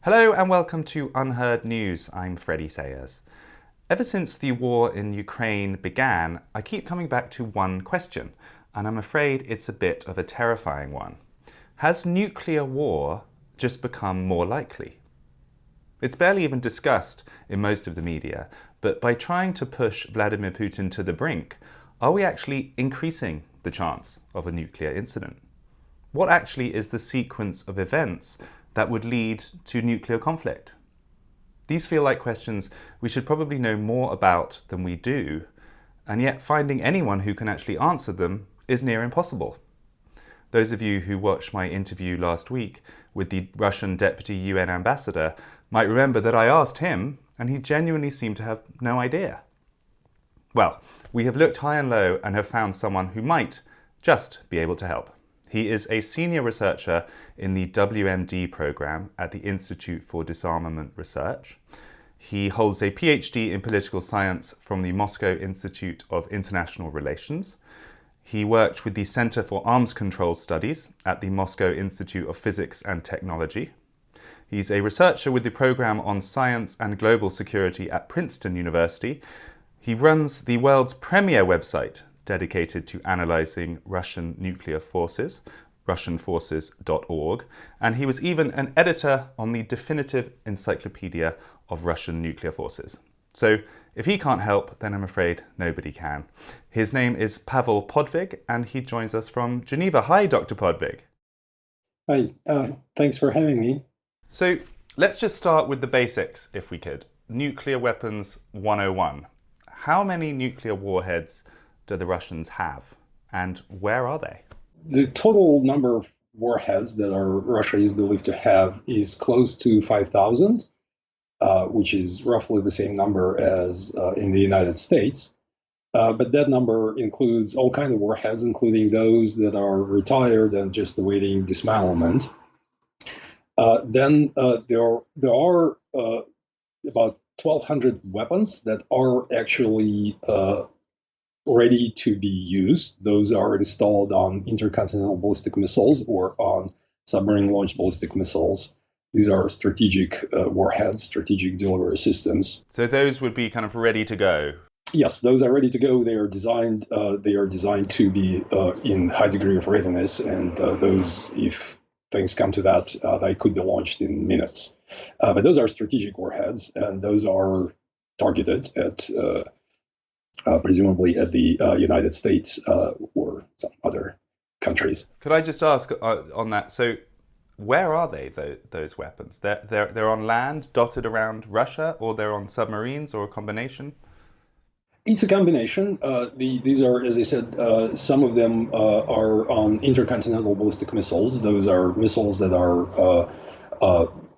Hello and welcome to Unheard News. I'm Freddie Sayers. Ever since the war in Ukraine began, I keep coming back to one question, and I'm afraid it's a bit of a terrifying one. Has nuclear war just become more likely? It's barely even discussed in most of the media, but by trying to push Vladimir Putin to the brink, are we actually increasing the chance of a nuclear incident? What actually is the sequence of events that would lead to nuclear conflict? These feel like questions we should probably know more about than we do, and yet finding anyone who can actually answer them is near impossible. Those of you who watched my interview last week with the Russian Deputy UN Ambassador might remember that I asked him, and he genuinely seemed to have no idea. Well, we have looked high and low and have found someone who might just be able to help. He is a senior researcher in the WMD program at the Institute for Disarmament Research. He holds a PhD in political science from the Moscow Institute of International Relations. He worked with the Center for Arms Control Studies at the Moscow Institute of Physics and Technology. He's a researcher with the program on science and global security at Princeton University. He runs the world's premier website dedicated to analysing Russian nuclear forces, russianforces.org, and he was even an editor on the definitive encyclopedia of Russian nuclear forces. So if he can't help, then I'm afraid nobody can. His name is Pavel Podvig, and he joins us from Geneva. Hi, Dr. Podvig. Hi, thanks for having me. So let's just start with the basics, if we could. Nuclear weapons 101. How many nuclear warheads do the Russians have, and where are they? The total number of warheads that Russia is believed to have is close to 5,000, which is roughly the same number as in the United States. But that number includes all kinds of warheads, including those that are retired and just awaiting dismantlement. Then there are about 1,200 weapons that are actually ready to be used. Those are installed on intercontinental ballistic missiles or on submarine-launched ballistic missiles. These are strategic warheads, strategic delivery systems. So those would be kind of ready to go? Yes, those are ready to go. They are designed to be in high degree of readiness, and those, if things come to that, they could be launched in minutes. But those are strategic warheads, and those are targeted at presumably at the United States or some other countries. Could I just ask on that? So, where are they? Those weapons? They're on land, dotted around Russia, or they're on submarines, or a combination? It's a combination. These are, as I said, some of them are on intercontinental ballistic missiles. Those are missiles that are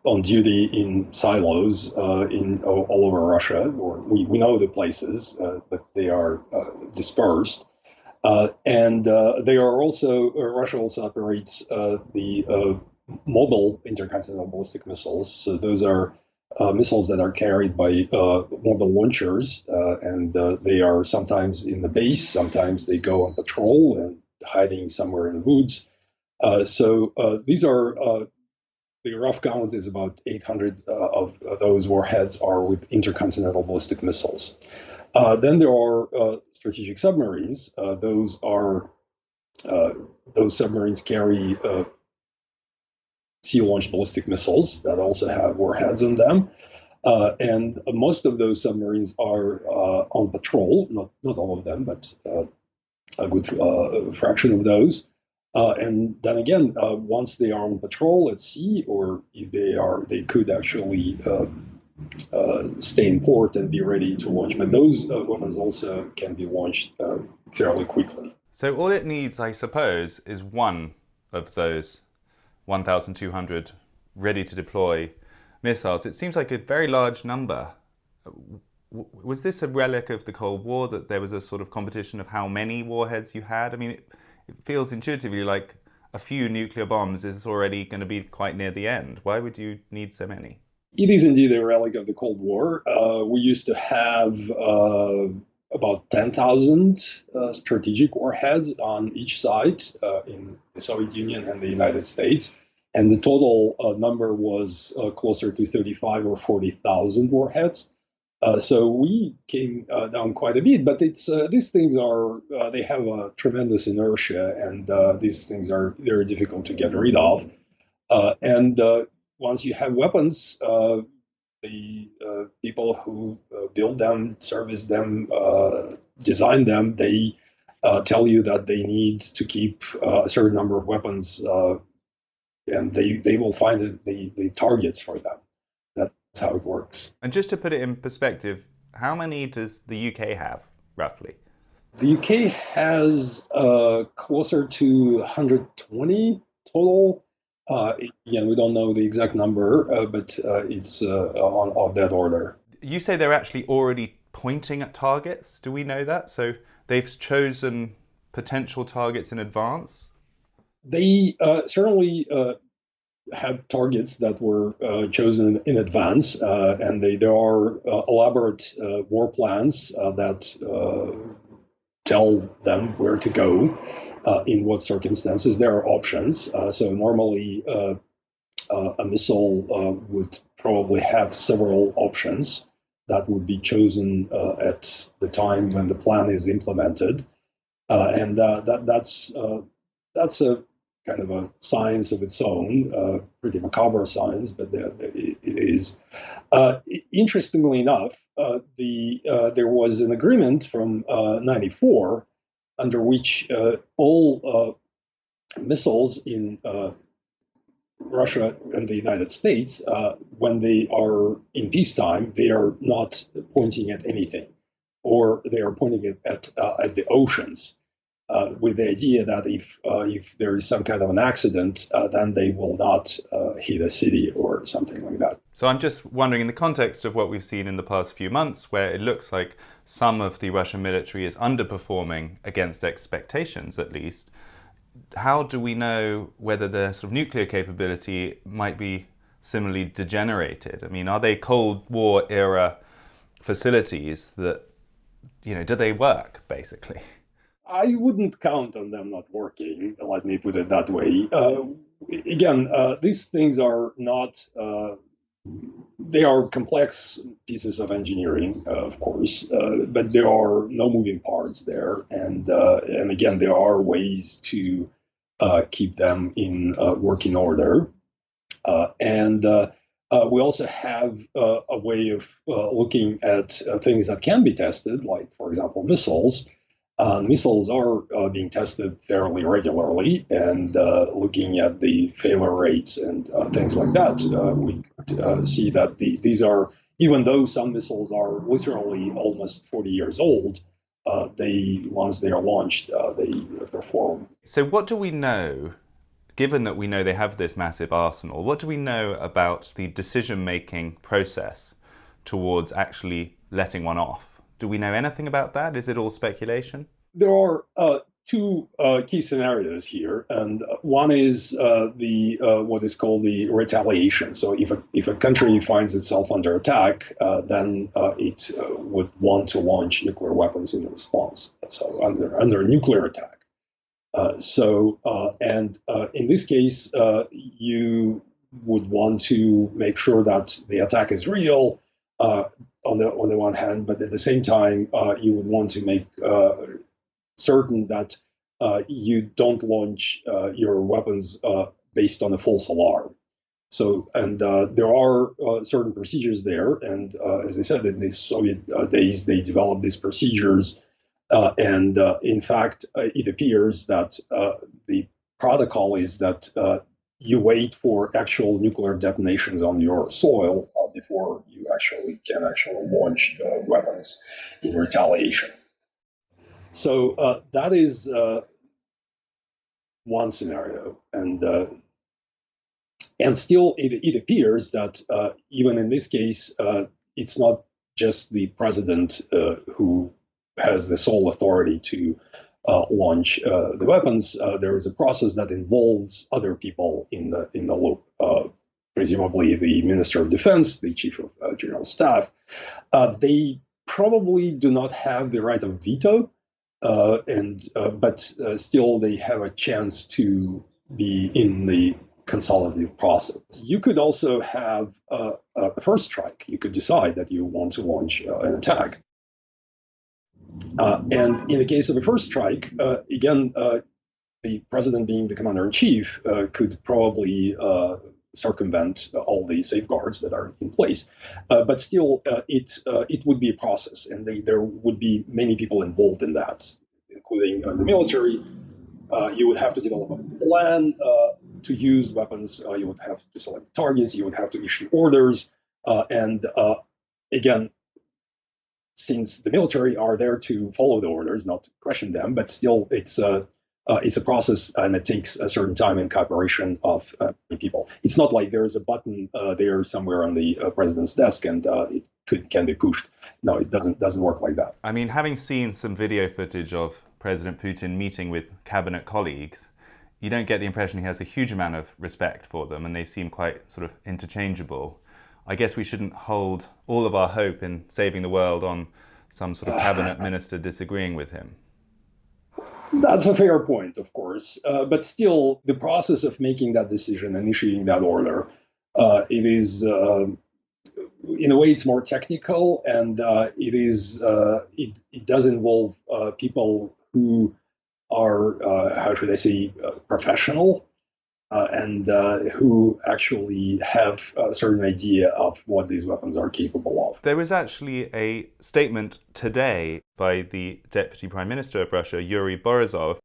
on duty in silos in all over Russia, or we know the places, but they are dispersed. And they are also, Russia also operates the mobile intercontinental ballistic missiles. So those are missiles that are carried by mobile launchers, and they are sometimes in the base, sometimes they go on patrol and hiding somewhere in the woods. So these are the rough count is about 800 of those warheads are with intercontinental ballistic missiles. Then there are strategic submarines. Those submarines carry sea-launched ballistic missiles that also have warheads on them. And most of those submarines are on patrol, not all of them, but a good fraction of those. And then again, once they are on patrol at sea, or if they could actually stay in port and be ready to launch. But those weapons also can be launched fairly quickly. So all it needs, I suppose, is one of those 1,200 ready to deploy missiles. It seems like a very large number. Was this a relic of the Cold War, that there was a sort of competition of how many warheads you had? I mean, it feels intuitively like a few nuclear bombs is already going to be quite near the end. Why would you need so many? It is indeed a relic of the Cold War. We used to have about 10,000 strategic warheads on each side in the Soviet Union and the United States. and the total number was closer to 35 or 40,000 warheads. So we came down quite a bit, but it's these things are they have a tremendous inertia, and these things are very difficult to get rid of. And once you have weapons, the people who build them, service them, design them, they tell you that they need to keep a certain number of weapons, and they will find the targets for them. That's how it works. And just to put it in perspective, how many does the UK have, roughly? The UK has closer to 120 total. Again, we don't know the exact number, but it's on that order. You say they're actually already pointing at targets. Do we know that? So they've chosen potential targets in advance? They certainly have targets that were chosen in advance, and there are elaborate war plans that tell them where to go, in what circumstances. There are options. So normally a missile would probably have several options that would be chosen at the time when the plan is implemented. And that's a kind of a science of its own, pretty macabre science, but it is. Interestingly enough, there was an agreement from '94 under which all missiles in Russia and the United States, when they are in peacetime, they are not pointing at anything, or they are pointing at the oceans. With the idea that if there is some kind of an accident, then they will not hit a city or something like that. So I'm just wondering, in the context of what we've seen in the past few months, where it looks like some of the Russian military is underperforming against expectations, at least, how do we know whether their sort of nuclear capability might be similarly degenerated? I mean, are they Cold War era facilities that, do they work, basically? I wouldn't count on them not working, let me put it that way. Again, these things are not, they are complex pieces of engineering, of course, but there are no moving parts there. And again, there are ways to keep them in working order. And we also have a way of looking at things that can be tested, like, for example, missiles. Missiles are being tested fairly regularly, and looking at the failure rates and things like that, we could see that these are, even though some missiles are literally almost 40 years old, once they are launched, they perform. So what do we know, given that we know they have this massive arsenal, what do we know about the decision-making process towards actually letting one off? Do we know anything about that? Is it all speculation? There are two key scenarios here, and one is what is called the retaliation. So if a country finds itself under attack, then it would want to launch nuclear weapons in response. So under nuclear attack. And in this case, you would want to make sure that the attack is real. On the one hand, but at the same time, you would want to make certain that you don't launch your weapons based on a false alarm. So, and there are certain procedures there, and as I said, in the Soviet days, they developed these procedures, and in fact, it appears that the protocol is that you wait for actual nuclear detonations on your soil before you can launch weapons in retaliation. So that is one scenario, and still it appears that even in this case, it's not just the president who has the sole authority to launch the weapons. There is a process that involves other people in the loop. Presumably the Minister of Defense, the Chief of General Staff. They probably do not have the right of veto, but still they have a chance to be in the consolidative process. You could also have a first strike. You could decide that you want to launch an attack. And in the case of a first strike, again, the president being the commander-in-chief could probably circumvent all the safeguards that are in place. But still, it would be a process, and there would be many people involved in that, including the military. You would have to develop a plan to use weapons. You would have to select targets. You would have to issue orders. And again, since the military are there to follow the orders, not to question them, but still it's a process, and it takes a certain time and cooperation of people. It's not like there is a button there somewhere on the president's desk and it can be pushed. No, it doesn't work like that. I mean, having seen some video footage of President Putin meeting with cabinet colleagues, you don't get the impression he has a huge amount of respect for them, and they seem quite sort of interchangeable. I guess we shouldn't hold all of our hope in saving the world on some sort of cabinet minister disagreeing with him. That's a fair point, of course. But still, the process of making that decision and issuing that order, it is, in a way, it's more technical, and it does involve people who are, how should I say, professional, and who actually have a certain idea of what these weapons are capable of. There was actually a statement today by the Deputy Prime Minister of Russia, Yuri Borisov,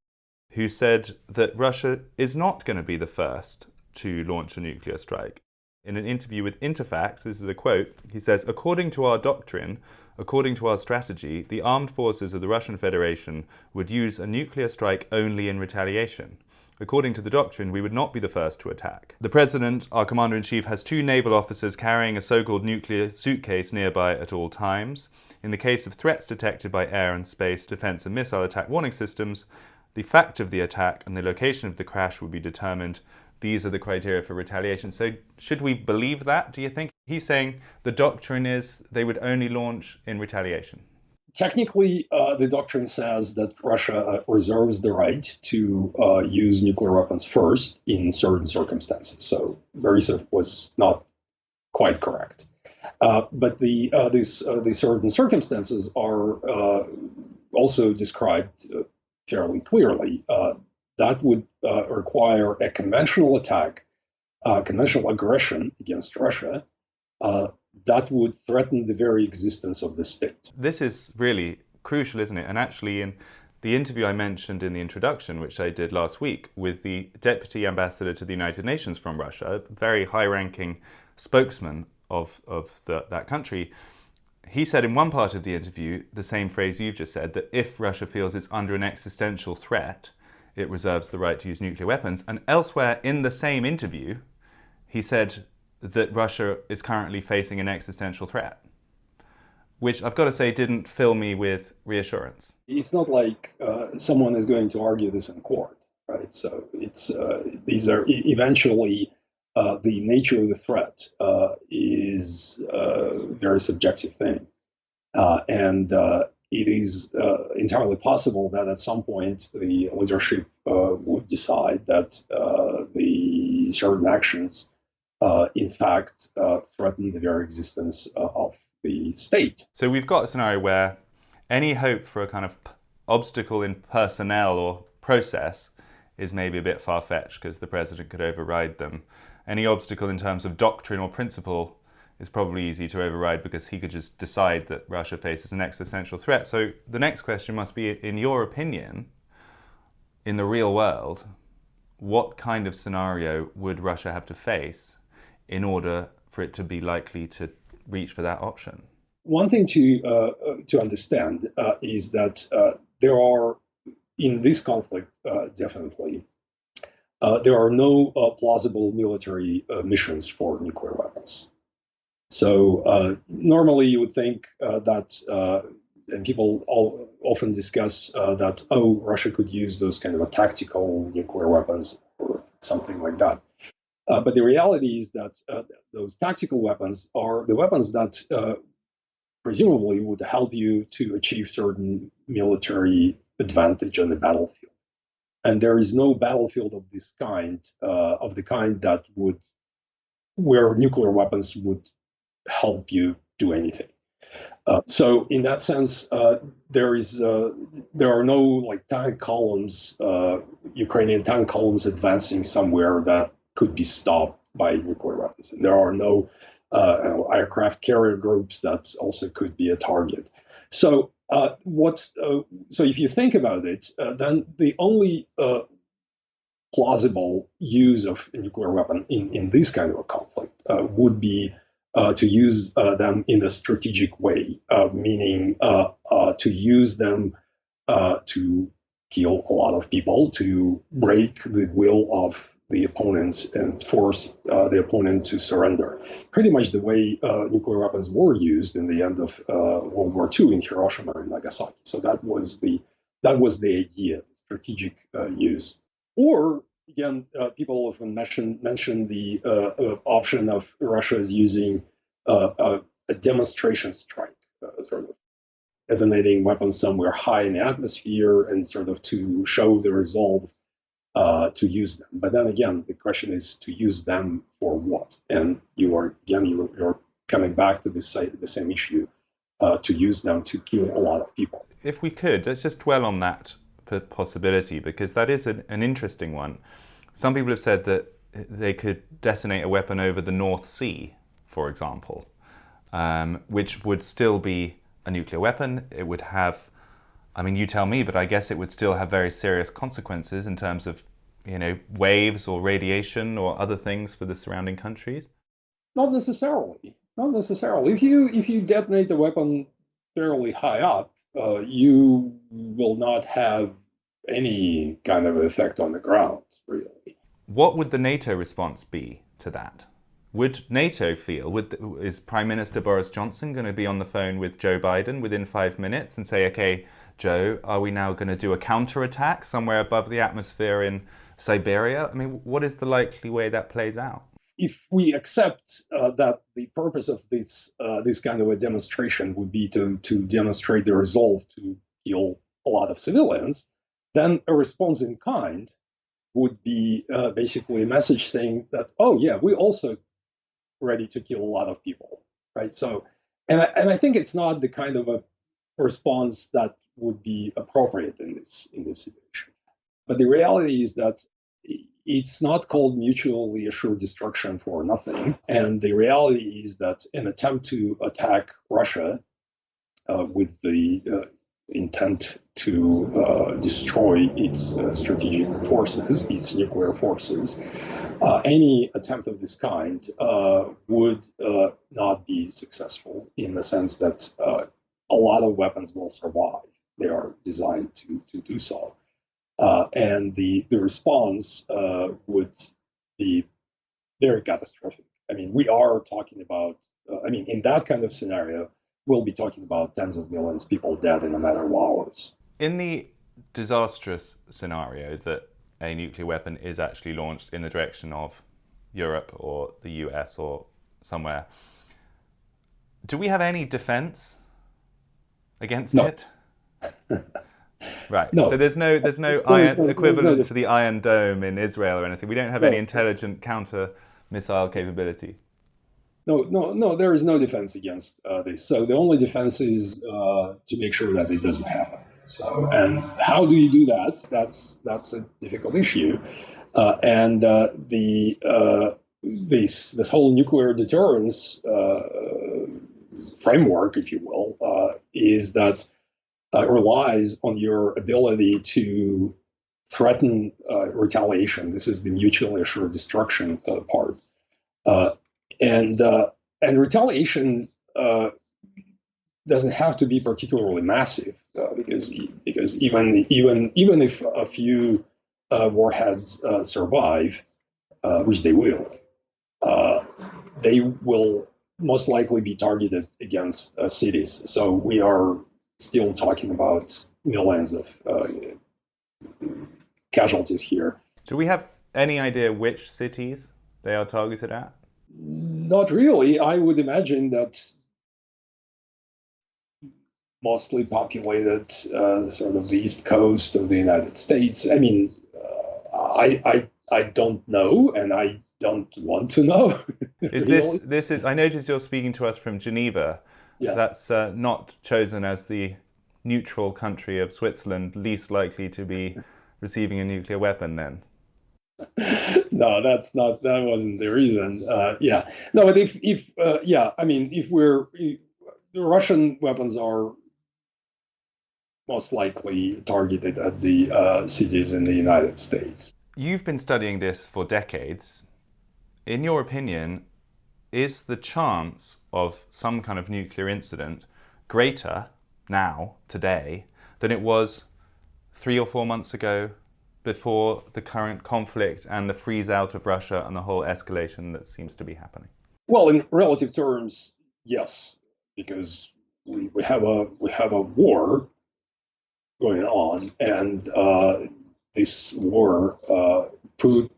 who said that Russia is not going to be the first to launch a nuclear strike. In an interview with Interfax, this is a quote, he says, "According to our doctrine, according to our strategy, the armed forces of the Russian Federation would use a nuclear strike only in retaliation. According to the doctrine, we would not be the first to attack. The President, our Commander-in-Chief, has 2 naval officers carrying a so-called nuclear suitcase nearby at all times. In the case of threats detected by air and space defense and missile attack warning systems, the fact of the attack and the location of the crash will be determined. These are the criteria for retaliation." So should we believe that, do you think? He's saying the doctrine is they would only launch in retaliation. Technically, the doctrine says that Russia reserves the right to use nuclear weapons first in certain circumstances. So Borisov was not quite correct. But these certain circumstances are also described fairly clearly. That would require a conventional attack, conventional aggression against Russia, that would threaten the very existence of the state. This is really crucial, isn't it? And actually, in the interview I mentioned in the introduction, which I did last week with the Deputy Ambassador to the United Nations from Russia, a very high-ranking spokesman of that country, he said in one part of the interview the same phrase you've just said, that if Russia feels it's under an existential threat, it reserves the right to use nuclear weapons. And elsewhere in the same interview, he said that Russia is currently facing an existential threat, which I've got to say didn't fill me with reassurance. It's not like someone is going to argue this in court, right? So it's these are eventually the nature of the threat is a very subjective thing, and it is entirely possible that at some point the leadership would decide that the certain actions in fact threaten the very existence of the state. So we've got a scenario where any hope for a kind of obstacle in personnel or process is maybe a bit far-fetched because the president could override them. Any obstacle in terms of doctrine or principle is probably easy to override because he could just decide that Russia faces an existential threat. So the next question must be, in your opinion, in the real world, what kind of scenario would Russia have to face in order for it to be likely to reach for that option? One thing to understand is that there are, in this conflict, definitely, there are no plausible military missions for nuclear weapons. So normally you would think that, and people often discuss that, Russia could use those kind of tactical nuclear weapons or something like that. But the reality is that those tactical weapons are the weapons that presumably would help you to achieve certain military advantage on the battlefield. And there is no battlefield of this kind, of the kind that would, where nuclear weapons would help you do anything. So in that sense, there are no like tank columns, Ukrainian tank columns advancing somewhere that could be stopped by nuclear weapons. And there are no aircraft carrier groups that also could be a target. So so if you think about it, then the only plausible use of a nuclear weapon in this kind of a conflict would be to use them in a strategic way, meaning to use them to kill a lot of people, to break the will of the opponent and force the opponent to surrender. Pretty much the way nuclear weapons were used in the end of World War II in Hiroshima and Nagasaki. So that was the idea, strategic use. Or again, people often mention the option of Russia is using a demonstration strike, sort of detonating weapons somewhere high in the atmosphere and sort of to show the resolve to use them. But then again, the question is to use them for what? And you're coming back to the same issue, to use them to kill a lot of people. If we could, let's just dwell on that possibility, because that is an interesting one. Some people have said that they could detonate a weapon over the North Sea, for example, which would still be a nuclear weapon. It would have, I mean, you tell me, but I guess it would still have very serious consequences in terms of, waves or radiation or other things for the surrounding countries. Not necessarily. Not necessarily. If you detonate the weapon fairly high up, you will not have any kind of effect on the ground, really. What would the NATO response be to that? Would NATO feel, is Prime Minister Boris Johnson going to be on the phone with Joe Biden within 5 minutes and say, okay, Joe, are we now going to do a counterattack somewhere above the atmosphere in Siberia? I mean, what is the likely way that plays out? If we accept that the purpose of this kind of a demonstration would be to demonstrate the resolve to kill a lot of civilians, then a response in kind would be basically a message saying that, oh yeah, we also ready to kill a lot of people, right? So, and I think it's not the kind of a response that would be appropriate in this situation. But the reality is that it's not called mutually assured destruction for nothing. And the reality is that an attempt to attack Russia with the intent to destroy its strategic forces, its nuclear forces, any attempt of this kind would not be successful in the sense that a lot of weapons will survive. They are designed to do so. And the response would be very catastrophic. I mean, we are talking about, in that kind of scenario, we'll be talking about tens of millions of people dead in a matter of hours. In the disastrous scenario that a nuclear weapon is actually launched in the direction of Europe or the US or somewhere, do we have any defense against it? Right. No. So there's no equivalent to the Iron Dome in Israel or anything. We don't have any intelligent counter missile capability. No, there is no defense against this. So the only defense is to make sure that it doesn't happen. So, and how do you do that? That's a difficult issue. And this whole nuclear deterrence framework, if you will, is that relies on your ability to threaten retaliation. This is the mutually assured destruction part. And retaliation doesn't have to be particularly massive because even if a few warheads survive, which they will most likely be targeted against cities. So we are still talking about millions of casualties here. Do we have any idea which cities they are targeted at? Not really. I would imagine that mostly populated sort of the east coast of the United States. I mean, I don't know, and I don't want to know. Is Really. this is? I noticed you're speaking to us from Geneva. Yeah. That's not chosen as the neutral country of Switzerland least likely to be receiving a nuclear weapon. Then No, that wasn't the reason. Yeah. No, but if yeah, I mean, if the Russian weapons are most likely targeted at the cities in the United States. you've been studying this for decades. In your opinion, is the chance of some kind of nuclear incident greater now, today, than it was 3 or 4 months ago, before the current conflict and the freeze out of Russia and the whole escalation that seems to be happening? Well, in relative terms, yes, because we have a war going on, and this war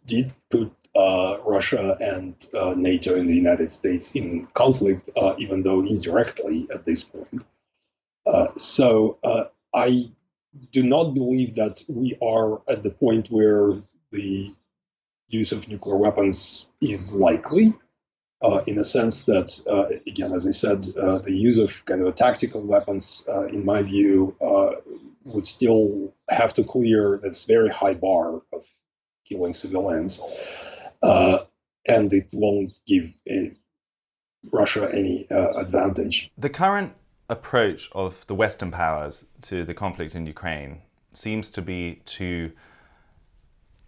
did put Russia and NATO and the United States in conflict, even though indirectly at this point. So I do not believe that we are at the point where the use of nuclear weapons is likely. In a sense that, again, as I said, the use of kind of tactical weapons, in my view, would still have to clear this very high bar of killing civilians, and it won't give Russia any advantage. The current approach of the Western powers to the conflict in Ukraine seems to be to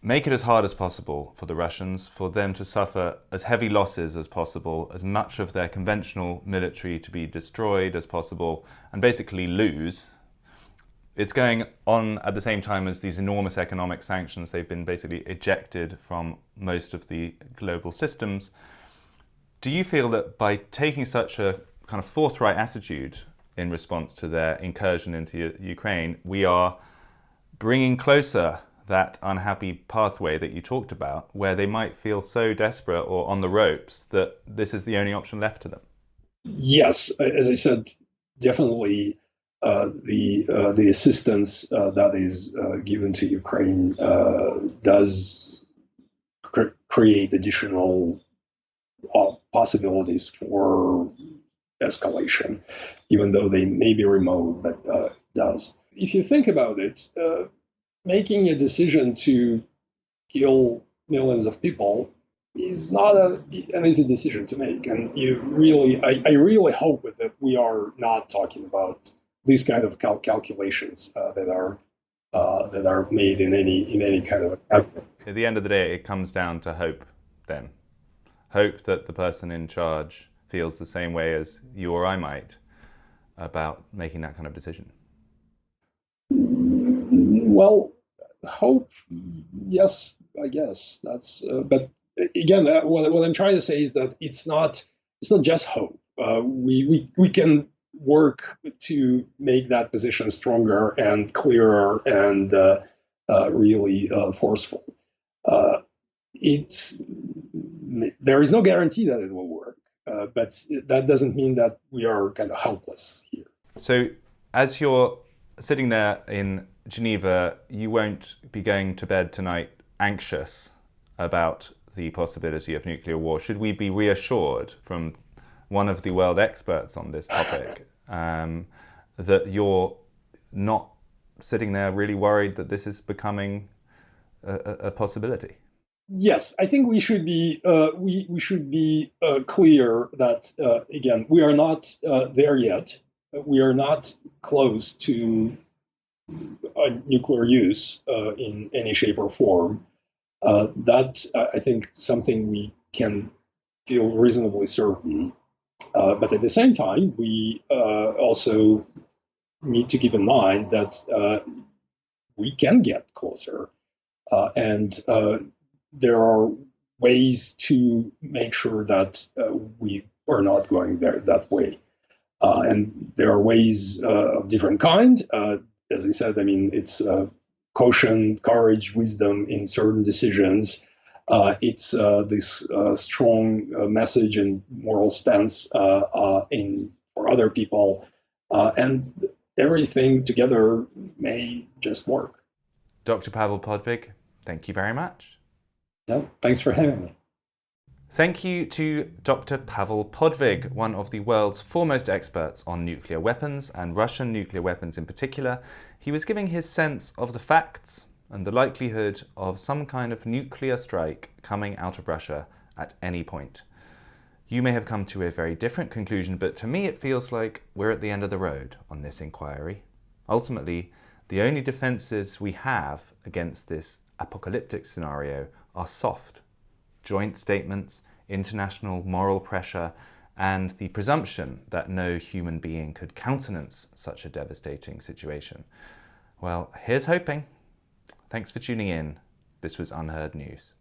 make it as hard as possible for the Russians, for them to suffer as heavy losses as possible, as much of their conventional military to be destroyed as possible, and basically lose. It's going on at the same time as these enormous economic sanctions. They've been basically ejected from most of the global systems. Do you feel that by taking such a kind of forthright attitude in response to their incursion into Ukraine, we are bringing closer that unhappy pathway that you talked about, where they might feel so desperate or on the ropes that this is the only option left to them? Yes, as I said, definitely the assistance that is given to Ukraine does create additional possibilities for escalation, even though they may be remote, but does. If you think about it, making a decision to kill millions of people is not an easy decision to make. And I really hope that we are not talking about these kind of calculations that are made in any kind of effort. At the end of the day, it comes down to hope then. Hope that the person in charge feels the same way as you or I might about making that kind of decision. Well, hope, yes, I guess that's. But again, what I'm trying to say is that it's not just hope. We can work to make that position stronger and clearer and really forceful. There is no guarantee that it will work, but that doesn't mean that we are kind of helpless here. So, as you're sitting there in Geneva, you won't be going to bed tonight anxious about the possibility of nuclear war. Should we be reassured from one of the world experts on this topic that you're not sitting there really worried that this is becoming a possibility? Yes, I think we should be clear that again, we are not there yet. We are not close to nuclear use in any shape or form. That I think something we can feel reasonably certain. But at the same time, we also need to keep in mind that we can get closer, and there are ways to make sure that we are not going there that way. And there are ways of different kind. As I said, I mean, it's caution, courage, wisdom in certain decisions. It's this strong message and moral stance for other people, and everything together may just work. Dr. Pavel Podvig, Thank you very much. No, thanks for having me. Thank you to Dr. Pavel Podvig, one of the world's foremost experts on nuclear weapons, and Russian nuclear weapons in particular. He was giving his sense of the facts and the likelihood of some kind of nuclear strike coming out of Russia at any point. You may have come to a very different conclusion, but to me it feels like we're at the end of the road on this inquiry. Ultimately, the only defenses we have against this apocalyptic scenario are soft. Joint statements, international moral pressure, and the presumption that no human being could countenance such a devastating situation. Well, here's hoping. Thanks for tuning in. This was Unheard News.